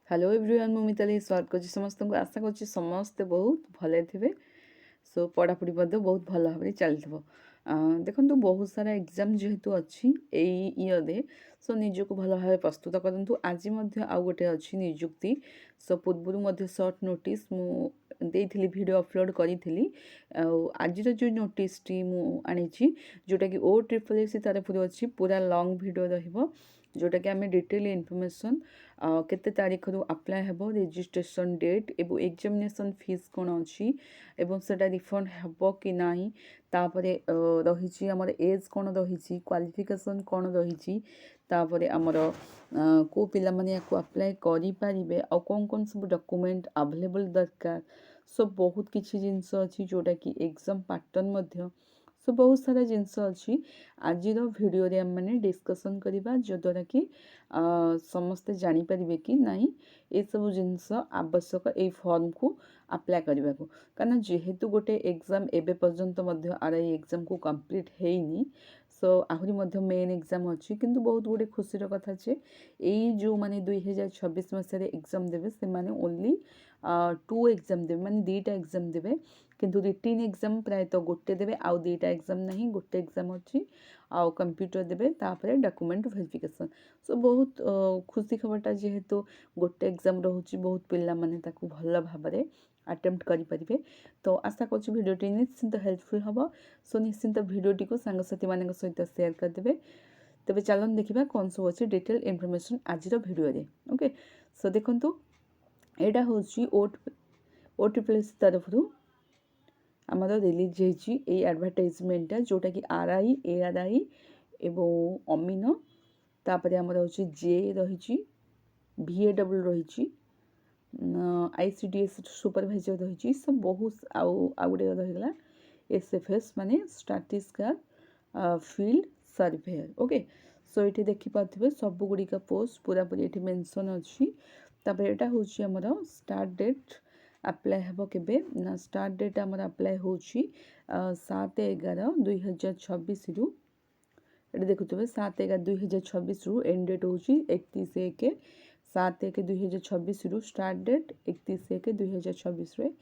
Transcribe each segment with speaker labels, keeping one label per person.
Speaker 1: Hello everyone मु मिताली स्वागत करछि समस्त को आशा करछि समस्त बहुत भले थिबे। सो पढ़ापढ़ी बहुत भल भाव चलथिबो। देखंतु बहुत सारा एग्जाम जेहेतु अच्छी एई ईयर दे सो निजको भल भाव प्रस्तुत करंतु आज मध्य आउ गोटे अच्छी नियुक्ति। सो पूर्वरु मध्य शॉर्ट नोटिस मु देइथिली वीडियो अपलोड करिथिली। आज जो नोटिस टी मु आनिछि जोटा कि ओ ट्रिपल एस तरफ अच्छी पूरा लॉन्ग वीडियो रहिबो जोटा कि आम डिटेल इनफॉरमेशन केते तारीख रु अप्लाई हेबो रजिस्ट्रेशन डेट एवं एग्जामिनेशन फीस कोन अछि एवं सेटा रिफंड हेबो कि नाही तापरे रहिछि हमर एज कोन रहिछि क्वालिफिकेशन कोन रहिछि तापरे हमर को पिला माने याको अप्लाई करि परिबे आ कोन कोन सब डॉक्यूमेंट अवेलेबल दरकार। सो बहुत किछि जिंस अछि जोटा कि एग्जाम पैटर्न मध्य सो बहुत सारा जिनस अच्छी आज वीडियो रे हम माने डिस्कशन करबा जो द्वारा कि समस्ते जानि परिबे कि नाही ए सब जिनस आवश्यक ए फॉर्म को अप्लाई करबा को कारण जेहेतु गोटे एग्जाम एबे पर्यंत मध्य आरआई एग्जाम को कंप्लीट हेइनी। सो आहुरी मध्य मेन एग्जाम अच्छी किंतु बहुत गुडे खुशीर कथा छे एई जो माने 2026 मसिया एग्जाम देबे से माने ओनली 2 एग्जाम देबे माने 2टा एग्जाम देबे किंतु रिटन एग्जाम प्राय तो गोटे देबे आउ 2टा एग्जाम नहीं गोटे एग्जाम अच्छी आउ कंप्यूटर देबे तापरे डॉक्यूमेंट वेरिफिकेशन। सो बहुत खुशी खबरटा जेहेतु गोटे एग्जाम रहउची बहुत पिल्ला माने ताकू भल भाबरे अटेम्प्ट करि परिबे। तो आशा करछि वीडियोटी निश्चिंत हेल्पफुल हबो। सो निश्चिंत वीडियोटी को सांगसाथी मानक सहित शेयर कर देबे। तबे चलन देखिबा कोन सब अछि डिटेल इन्फॉर्मेशन आजिर वीडियो रे। ओके सो देखंतु एडा होछि ओटीपीएस तरफ रु आमर रिलीज होइछि ए एडवर्टाइजमेंट जोटा कि आरआई एआरआई एवं अमीन तापरे आमर होछि जे रहिछि वीएडब्ल्यू रहिछि आईसीडीएस सुपरवाइजर रहिछि सब बहुत आउ गुडे रहिगला एसएफएस माने statistical field surveyor. Okay so ये देखि पाथिबे सब गुडी का पोस्ट पूरा पूरी एठी मेंशन अछि। तापर एटा होछि हमर स्टार्ट डेट अप्लाई हेबो केबे ना स्टार्ट डेट हमर अप्लाई होछि 7/11/2026 रु एटा देखुतबे 7/11/2026 रु एंड डेट होछि 31/1 7/1/2026 रु स्टार्ट डेट 31/1/2026 रे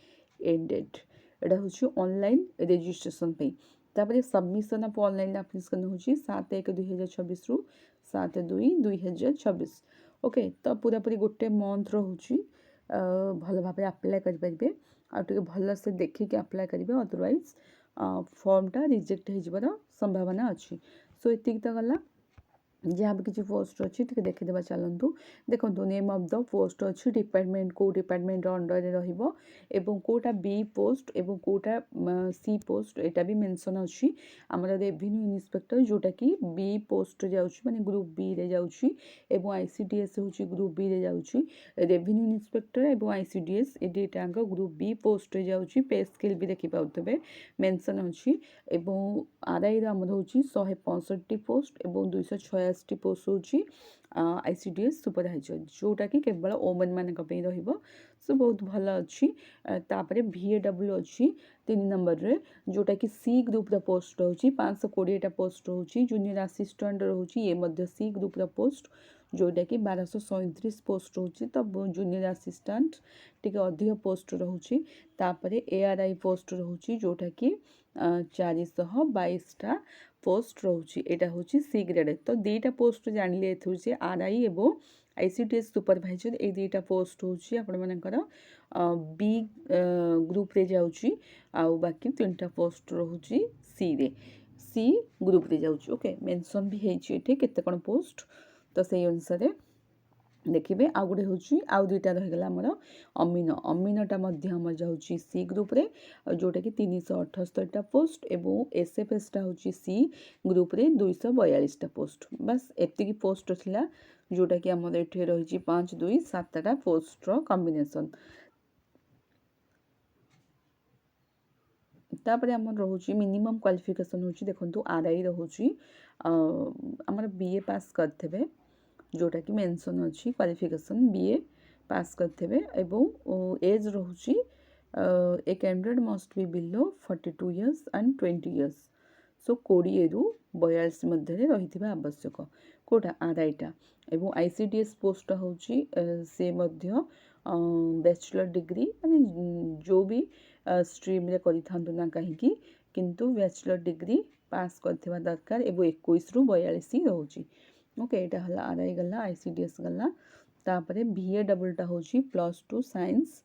Speaker 1: एंड डेट एटा होछि ऑनलाइन रजिस्ट्रेशन पे तापर सबमिशन ऑफ ऑनलाइन एप्लीकेशन होछि 7/1/2026 रु 7/2/2026। ओके तो पूरा पूरी गोटे मंथ रहउछि भल भाव अप्लाई कर परिबे आ टिके भल से देखिके अप्लाई करिवे अदरवाइज फॉर्मटा रिजेक्ट हो जबार संभावना अच्छी। सो एतिक तो गला जहाँ भी किसी पोस्ट अच्छी टे देखीदेवा चलतु देखो नेम ऑफ द पोस्ट अच्छी डिपार्टमेंट को डिपार्टमेंट अंडर रे रहिबो एवं कोटा बी पोस्ट एवं कोटा सी पोस्ट एटा भी मेंशन अच्छी आमर रेवेन्यू इंस्पेक्टर जोटा कि बी पोस्ट जाउछि माने ग्रुप बी रे जाउछि एवं आईसीडीएस होछि ग्रुप बी रे जाउछि रेवेन्यू इंस्पेक्टर एवं आईसीडीएस ए दुटांग ग्रुप बी पोस्ट रे जाउछि पे स्केल भी देखि पाउतबे मेंशन अच्छी एवं आरआई रा हमर होछि 165 पोस्ट एवं 286 पोस्ट होछि आईसीडीएस सुपरवाइजर जोटा कि केवल ओमेन मानक पे रहिबो। सो बहुत भल अच्छी तापरे वीएडब्ल्यू अच्छी 3 नंबर रे जोटा कि सी ग्रुप रा पोस्ट होछि 520 टा पोस्ट होछि जूनियर असिस्टेंट होछि ये मध्य सी ग्रुप रा पोस्ट जोटा कि 1237 पोस्ट होछि तब जूनियर असिस्टेंट टिके अधिक पोस्ट रहउछि तापरे एआरआई पोस्ट रहउछि जोटा कि 422 टा पोस्ट रहउछि एटा होछि सी ग्रेड। तो दीटा पोस्ट जानिले एथुछि आरआई एवं आईसीडीएस सुपरवाइजर ए दीटा पोस्ट होछि आपण मानकर बी ग्रुप रे जाउछि आ बाकी 3टा पोस्ट रहउछि सी रे सी ग्रुप रे जाउछि। ओके मेंशन भी हेछि एठे केते कोन पोस्ट तो सेही अनुसार देखिए आ गुड़े हूँ आउ 2टा रहीगला आमर अमीन अमीनटा मध्य आम जाऊँगी सी ग्रुप रे जोटा कि 378टा पोस्ट एवं एसएफएसटा हूँ सी ग्रुप रे 242टा पोस्ट बस एतिकी पोस्ट थिला जोटा कि आमर एठी रही 5 2 7टा पोस्टर कॉम्बिनेशन। तापर आम रोचे मिनिमम क्वालिफिकेशन होची देखंतु आरआई रोची आमर बीए पास करथेबे जोटा कि मेंशन अच्छी क्वालिफिकेशन बीए पास करथेबे एवं एज रोची a candidate must be below 42 years and 20 years. So 20 रु 42 मध्य रही आवश्यक कोटा आरआईटा एवं आईसीडीएस पोस्टटा होची से मध्य बैचलर डिग्री माने जो भी स्ट्रीम रे करि थांतु ना कहीं किंतु बैचलर डिग्री पास करथिबा दरकार एवं 21 रु 42 रहउची। ओके एटा हला आरआई गला आईसीडीएस गला तापरे बीए डबलटा होची +2 साइंस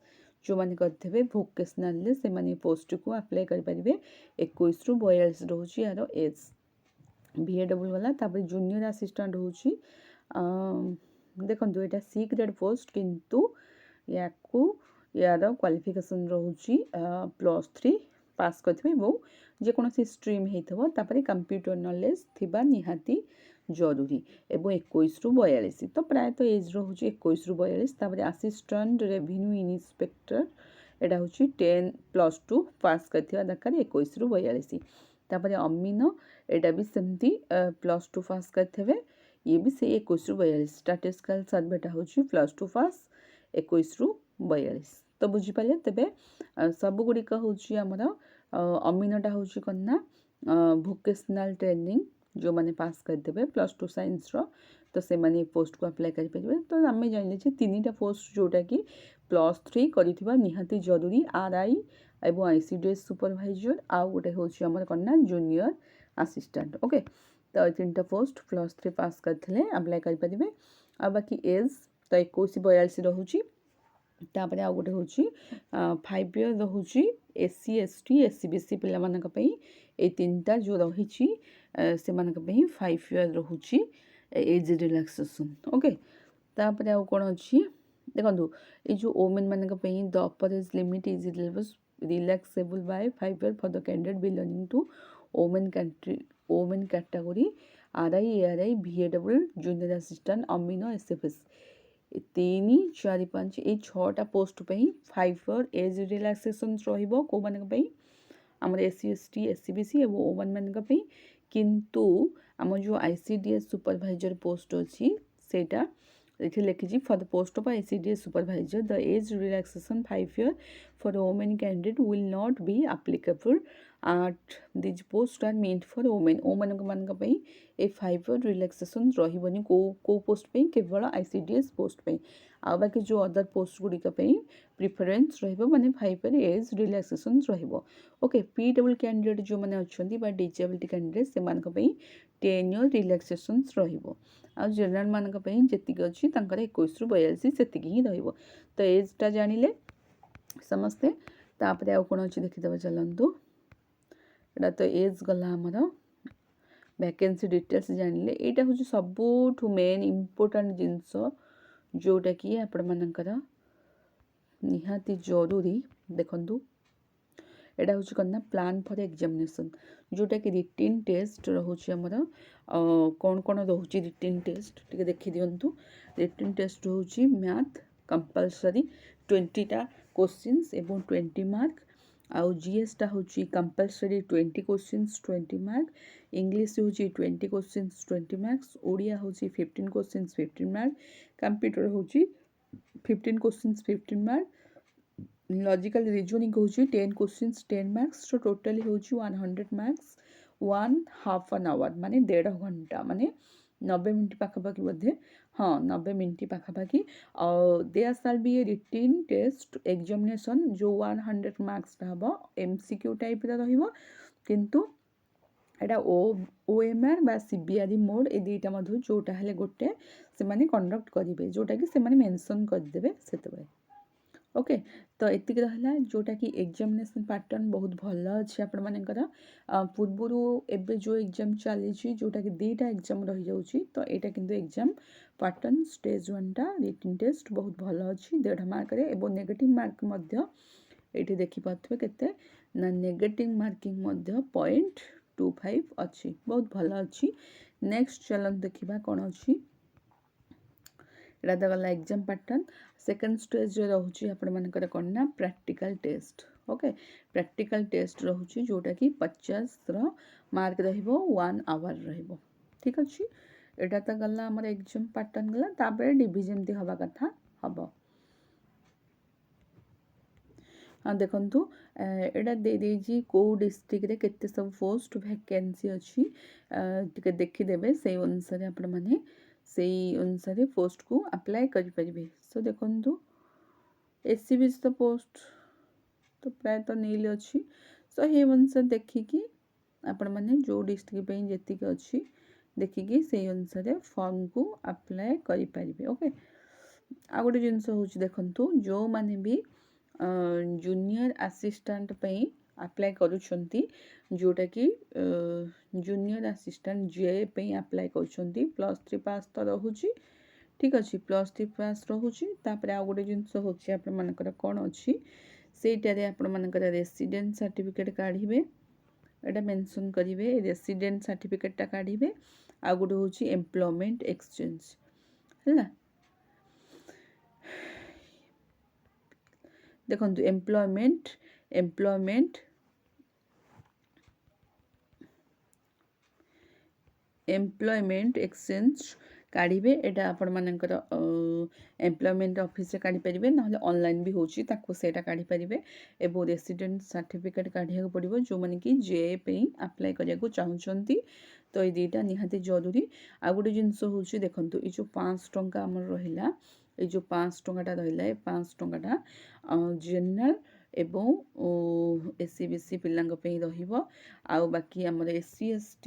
Speaker 1: जो माने करथिबे वोकेशनल ले से माने पोस्ट को अप्लाई करि परिबे 21 रु 42 रहउची यार एज बीए डबल वाला तापर जूनियर असिस्टेंट होची देखंतु एटा सी ग्रेड पोस्ट किंतु याकू यार क्वालिफिकेशन रहउची +3 पास करथिबे एवं जे कोनोसी स्ट्रीम हेथबो तापर कंप्यूटर नॉलेज थिबा निहाती जरूरी एवं 21 रु 42 तो प्राय तो एज रहउची 21 रु 42 तापर असिस्टेंट रेवेन्यू इंस्पेक्टर एटा होची 10 +2 पास करथिबा दरकार 21 रु 42 तापर अमीनो एटा भी सेमती +2 पास करथिबे ये भी से 21 रु 42 स्टैटिस्टिकल सर्वेटा होची +2 पास 21 रु 42 तो बुझी पाले तबे सब गुडी का होची हमरा अमीनोटा होची कन्ना वोकेशनल ट्रेनिंग जो माने पास करदेबे +2 साइंस रो तो से माने पोस्ट को अप्लाई करि परिबे तो आमे जानले जे तीनटा पोस्ट जोटा की +3 करिथिबा निहाती जरूरी आरआई एवं आईसीडीएस सुपरवाइजर आ गोटे होची हमर कन्ना जूनियर असिस्टेंट ओके तो तीनटा पोस्ट +3 पास करथिले अप्लाई करि परिबे आ बाकी एज तो 21 42 रहउची तापर आ गोटे होची 5 इयर रहउची एससी एसटी एससीबीसी पिला मानक पई ए तीनटा जो रहिची से मानक पई 5 इयर रहउची एज रिलैक्सेशन ओके तापर आ कोन अछि देखंतु ए जो वुमेन मानक पई the upper age limit is relaxable by 5 year for the candidate belonging to women category RI ARI BAW junior assistant अमीनो एसएफएस 3 4 5 ए 6टा पोस्ट पे 5 इयर एज रिलैक्सेशन रहिबो को मानक पे हमर एससी एसटी एससीबीसी एवं ओवन मानक पे किंतु हम जो आईसीडीएस सुपरवाइजर पोस्ट अछि सेटा इथे लिखिजी for the post of ICDS supervisor the age relaxation 5 year for women candidate will not be applicable at these posts are meant for women women मान पे ए 5 इयर रिलैक्सेशन रहिबनी को पोस्ट पे केवल ICDS post पे आ बाकी जो अदर पोस्ट गुडी का पे प्रेफरेंस रहिबो माने 5 इयर एज रिलैक्सेशन रहिबो ओके पीडब्ल्यू कैंडिडेट जो माने अछंती बा डिसेबिलिटी कैंडिडेट से मान पे 10 इयर रिलैक्सेशन रहिबो आ जनरल मान पे जेतिक अछि तांकर 21 रु 42 सेतिक ही रहिबो तो एज ता जानिले समस्ते तापरे आ कोन अछि देखि देबा चलंतु एटा तो एज गला हमर वैकेंसी डिटेल्स जानिले एटा होची सबुठु मेन इंपोर्टेंट जिंस जोटा कि आपण मानकर निहाती जरूरी देखंतु एटा होची कन्ना प्लान फॉर एग्जामिनेशन जोटा कि रिटन टेस्ट रहउची हमर कोन कोन रहउची रिटन टेस्ट टिके देखि दियंतु रिटन टेस्ट रहउची मैथ कंपलसरी 20 टा क्वेश्चंस एवं 20 मार्क आउ जीएस टा होची कंपलसरी 20 क्वेश्चंस 20 मार्क इंग्लिश होची 20 क्वेश्चंस 20 मार्क्स ओडिया होची 15 क्वेश्चंस 15 मार्क कंप्यूटर होची 15 क्वेश्चंस 15 मार्क लॉजिकल रीजनिंग होची 10 क्वेश्चंस 10 मार्क्स तो टोटली होची 100 मार्क्स 1/2 एन आवर माने 1.5 घंटा माने 90 मिनट पाखापाखि बोधे हाँ 90 मिनट पाखापाखि there shall be a written test examination जो 100 मार्क्स हम एमसीक्यू टाइप रहिबो किंतु एटा ओएमआर बा सीबीआरई मोड ए दुईटा मधु जोटा हेले गोटे से माने कंडक्ट करिवे जोटा कि से माने मेंशन कर देबे सेतबे ओके तो एतिक रहला जोटा कि एग्जामिनेशन पैटर्न बहुत भल अछि आपण मानकर पूर्वरु एबे जो एग्जाम चली छी जोटा कि दुईटा एग्जाम रहि जाउची तो एटा किंतु एग्जाम पैटर्न स्टेज 1 टा रिटन टेस्ट बहुत भल अछि 1.5 मार्क रे एबो नेगेटिव मार्क मध्य एठी देखि पाथबे केते ना नेगेटिव मार्किंग मध्य 0.25 अछि बहुत भल अछि नेक्स्ट चलन देखिबा कोन अछि एटा तो गला एग्जाम पैटर्न सेकंड स्टेज रे रहउची आपण मानकर कोनना practical test okay practical test रहउची जोटा कि 50 रो मार्क रहिबो 1 आवर रहिबो ठीक अछि एटा तो गला हमर एग्जाम पैटर्न गला ताबे डिवीजन दे हवा कथा हबो ଦେଖନ୍ତୁ ଏଇଟା ଦେଇଦେଇଛି କେଉଁ ଡିଷ୍ଟ୍ରିକ୍ଟରେ କେତେ ସବୁ ପୋଷ୍ଟ ଭ୍ୟାକେନ୍ସି ଅଛି ଟିକେ ଦେଖିଦେବେ ସେଇ ଅନୁସାରେ ଆପଣମାନେ ସେଇ ଅନୁସାରେ ପୋଷ୍ଟକୁ ଆପ୍ଲାଏ କରିପାରିବେ। ସୋ ଦେଖନ୍ତୁ SCBC ତ ପୋଷ୍ଟ ତ ପ୍ରାୟତଃ ନିଲ୍ ଅଛି। ସୋ ଏହି ଅନୁସାରେ ଦେଖିକି ଆପଣମାନେ ଯେଉଁ ଡିଷ୍ଟ୍ରିକ୍ଟ ପାଇଁ ଯେତିକି ଅଛି ଦେଖିକି ସେଇ ଅନୁସାରେ ଫର୍ମକୁ ଆପ୍ଲାଏ କରିପାରିବେ। ଓକେ, ଆଉ ଗୋଟେ ଜିନିଷ ହେଉଛି ଦେଖନ୍ତୁ ଯେଉଁମାନେ ବି ଜୁନିୟର ଆସିଷ୍ଟାଣ୍ଟ ପାଇଁ ଆପ୍ଲାଏ କରୁଛନ୍ତି ଯେଉଁଟାକି ଜୁନିୟର ଆସିଷ୍ଟାଣ୍ଟ JA ପାଇଁ ଆପ୍ଲାଏ କରୁଛନ୍ତି +3 ପାସ୍ ତ ରହୁଛି, ଠିକ୍ ଅଛି, +3 ପାସ୍ ରହୁଛି। ତାପରେ ଆଉ ଗୋଟେ ଜିନିଷ ହେଉଛି ଆପଣମାନଙ୍କର କ'ଣ ଅଛି ସେଇଟାରେ ଆପଣମାନଙ୍କର ରେସିଡେଣ୍ଟ ସାର୍ଟିଫିକେଟ୍ କାଢ଼ିବେ, ଏଇଟା ମେନସନ୍ କରିବେ ରେସିଡେଣ୍ଟ ସାର୍ଟିଫିକେଟ୍ଟା କାଢ଼ିବେ। ଆଉ ଗୋଟେ ହେଉଛି ଏମ୍ପ୍ଲୟମେଣ୍ଟ ଏକ୍ସଚେଞ୍ଜ ହେଲା। ଦେଖନ୍ତୁ ଏମ୍ପ୍ଲୟମେଣ୍ଟ ଏକ୍ସଚେଞ୍ଜ କାଢ଼ିବେ। ଏଇଟା ଆପଣମାନଙ୍କର ଏମ୍ପ୍ଲୟମେଣ୍ଟ ଅଫିସରେ କାଢ଼ିପାରିବେ, ନହେଲେ ଅନଲାଇନ୍ ବି ହେଉଛି ତାକୁ ସେଇଟା କାଢ଼ିପାରିବେ। ଏବଂ ରେସିଡେଣ୍ଟ ସାର୍ଟିଫିକେଟ୍ କାଢ଼ିବାକୁ ପଡ଼ିବ ଯେଉଁମାନେ କି JA ପାଇଁ ଆପ୍ଲାଏ କରିବାକୁ ଚାହୁଁଛନ୍ତି। ତ ଏଇ ଦୁଇଟା ନିହାତି ଜରୁରୀ। ଆଉ ଗୋଟେ ଜିନିଷ ହେଉଛି ଦେଖନ୍ତୁ ଏଇ ଯେଉଁ 500 ଟଙ୍କା ଆମର ରହିଲା, ଏଇ ଯେଉଁ 500 ଟଙ୍କାଟା ରହିଲା, ଏ 500 ଟଙ୍କାଟା ଜେନେରାଲ ଏବଂ SCBC ପିଲାଙ୍କ ପାଇଁ ରହିବ। ଆଉ ବାକି ଆମର SC ST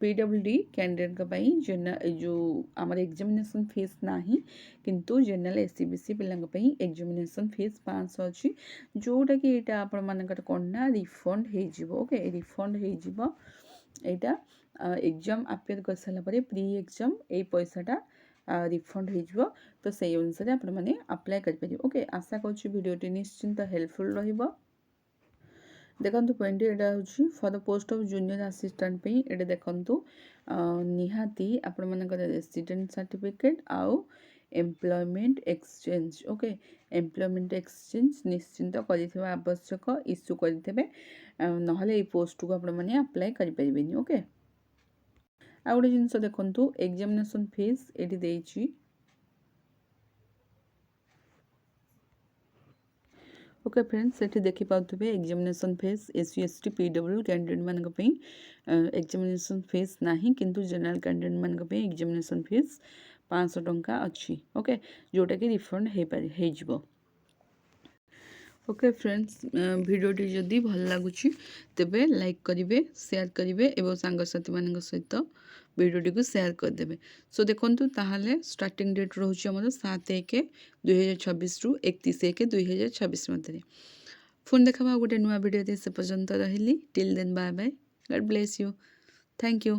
Speaker 1: PWD କ୍ୟାଣ୍ଡିଡେଟ୍ଙ୍କ ପାଇଁ ଏଇ ଯେଉଁ ଆମର ଏକ୍ଜାମିନେସନ୍ ଫିସ୍ ନାହିଁ, କିନ୍ତୁ ଜେନେରାଲ SCBC ପିଲାଙ୍କ ପାଇଁ ଏକ୍ଜାମିନେସନ୍ ଫିସ୍ 500 ଅଛି, ଯେଉଁଟାକି ଏଇଟା ଆପଣମାନଙ୍କର କ'ଣ ନା ରିଫଣ୍ଡ ହେଇଯିବ। ଓକେ, ରିଫଣ୍ଡ ହେଇଯିବ। ଏଇଟା ଏକ୍ଜାମ୍ ଆପିୟର କରିସାରିଲା ପରେ ପ୍ରି ଏକ୍ଜାମ୍ ଏଇ ପଇସାଟା ରିଫଣ୍ଡ ହେଇଯିବ। ତ ସେଇ ଅନୁସାରେ ଆପଣମାନେ ଆପ୍ଲାଏ କରିପାରିବେ। ଓକେ, ଆଶା କରୁଛି ଭିଡ଼ିଓଟି ନିଶ୍ଚିନ୍ତ ହେଲ୍ପଫୁଲ୍ ରହିବ। ଦେଖନ୍ତୁ ପଏଣ୍ଟ ଏଇଟା ହେଉଛି for the post of junior assistant ପାଇଁ ଏଇଟା ଦେଖନ୍ତୁ ନିହାତି ଆପଣମାନଙ୍କର ରେସିଡେଣ୍ଟ ସାର୍ଟିଫିକେଟ୍ ଆଉ employment exchange. Okay, employment exchange ନିଶ୍ଚିନ୍ତ କରିଥିବା ଆବଶ୍ୟକ, ଇସ୍ୟୁ କରିଦେବେ, ନହେଲେ ଏଇ ପୋଷ୍ଟକୁ ଆପଣମାନେ ଆପ୍ଲାଏ କରିପାରିବେନି। ଓକେ, ଆଉ ଗୋଟେ ଜିନିଷ ଦେଖନ୍ତୁ ଏକ୍ଜାମିନେସନ୍ ଫିସ୍ ଏଠି ଦେଇଛି। ଓକେ ଫ୍ରେଣ୍ଡସ୍, ସେଠି ଦେଖିପାରୁଥିବେ examination fees SC ST PW କ୍ୟାଣ୍ଡିଡେଟ୍ମାନଙ୍କ ପାଇଁ ଏକ୍ଜାମିନେସନ୍ ଫିସ୍ ନାହିଁ, କିନ୍ତୁ ଜେନେରାଲ କ୍ୟାଣ୍ଡିଡେଟ୍ମାନଙ୍କ ପାଇଁ ଏକ୍ଜାମିନେସନ୍ ଫିସ୍ 500 ଟଙ୍କା ଅଛି। ଓକେ, ଯେଉଁଟାକି ରିଫଣ୍ଡ ହେଇଯିବ। ଓକେ ଫ୍ରେଣ୍ଡସ୍, ଭିଡ଼ିଓଟି ଯଦି ଭଲ ଲାଗୁଛି ତେବେ ଲାଇକ୍ କରିବେ, ସେୟାର କରିବେ ଏବଂ ସାଙ୍ଗସାଥିମାନଙ୍କ ସହିତ ଭିଡ଼ିଓଟିକୁ ସେୟାର କରିଦେବେ। ସୋ ଦେଖନ୍ତୁ ତାହେଲେ ଷ୍ଟାର୍ଟିଂ ଡେଟ୍ ରହୁଛି ଆମର 7/1/2026ରୁ 31/1/2026 ମଧ୍ୟରେ। ପୁଣି ଦେଖାବା ଆଉ ଗୋଟେ ନୂଆ ଭିଡ଼ିଓରେ। ସେ ପର୍ଯ୍ୟନ୍ତ ରହିଲି। Till then bye bye. God bless you. Thank you.